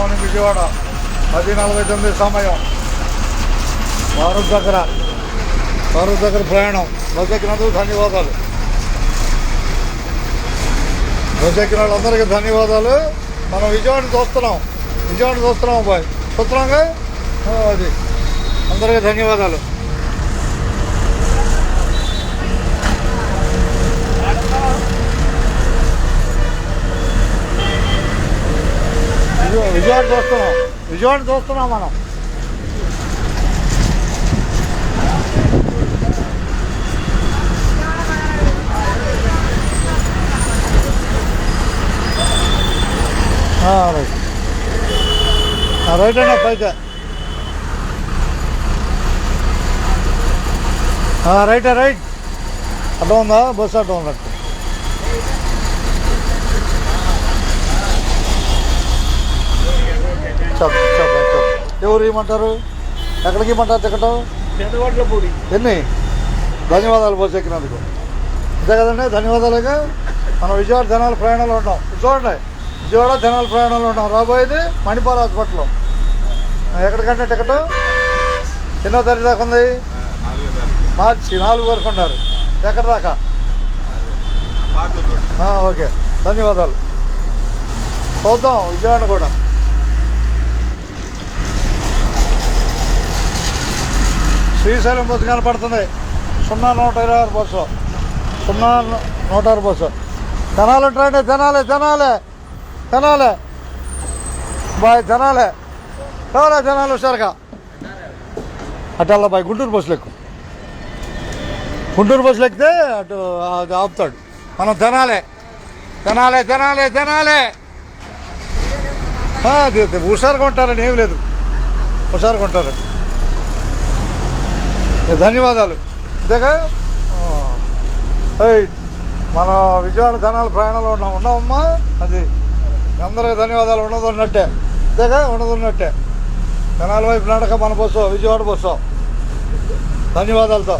Morning Vijayawada 10:49 సమయం. వారం దగ్గర ప్రయాణం. బస్ ఎక్కినందుకు ధన్యవాదాలు. బస్ ఎక్కిన వాళ్ళందరికీ ధన్యవాదాలు. మనం విజయవాడ చూస్తున్నాం అబ్బాయి, చూస్తున్నాంగా. అది అందరికీ ధన్యవాదాలు. విజయవాడ చూస్తున్నాం మనం. రైట్ అన్న పైకి. రైట్ అడ్డం ఉందా? బస్సు అడ్డం ఉన్నట్టు. చెప్పు. ఎవరు ఇవ్వమంటారు? ఎక్కడికి ఇవ్వమంటారు టికెట్? ఎన్ని? ధన్యవాదాలు బస్సు ఎక్కినందుకు. అంతే కదండి, ధన్యవాదాలుగా. మనం విజయవాడ జనాల ప్రయాణంలో ఉన్నాం. చూడండి, విజయవాడ జనాల ప్రయాణంలో ఉన్నాం. రాబోయేది మణిపాల్ హాస్పిటల్. ఎక్కడికంటే టికెట్ ఎన్నో తారీఖు దాకా ఉంది? మార్చి 4 వరకు ఉన్నారు. ఎక్కడి దాకా? ఓకే, ధన్యవాదాలు. చూద్దాం విజయవాడ కూడా. శ్రీశైలం బస్సు కనపడుతుంది. 0126 బస్సు. 0126 బస్సు. జనాలు ఉంటారండి. జనాలే బాయ్, జనాలు హుషారుగా. అటు బాయ్, గుంటూరు బస్సులు ఎక్కితే అటు ఆపుతాడు. మనం జనాలే. హుషారుగా ఉంటారని ఏం లేదు, హుషారుగా ఉంటారు. ధన్యవాదాలు. అంతేగా. మనం విజయవాడ జనాల ప్రయాణంలో ఉన్నామమ్మా. అది అందరికీ ధన్యవాదాలు. ఉన్నదన్నట్టే. అంతేగా, ఉన్నదన్నట్టే. జనాల వైపు నడక మన బస్సు, విజయవాడ బస్సు. ధన్యవాదాలతో.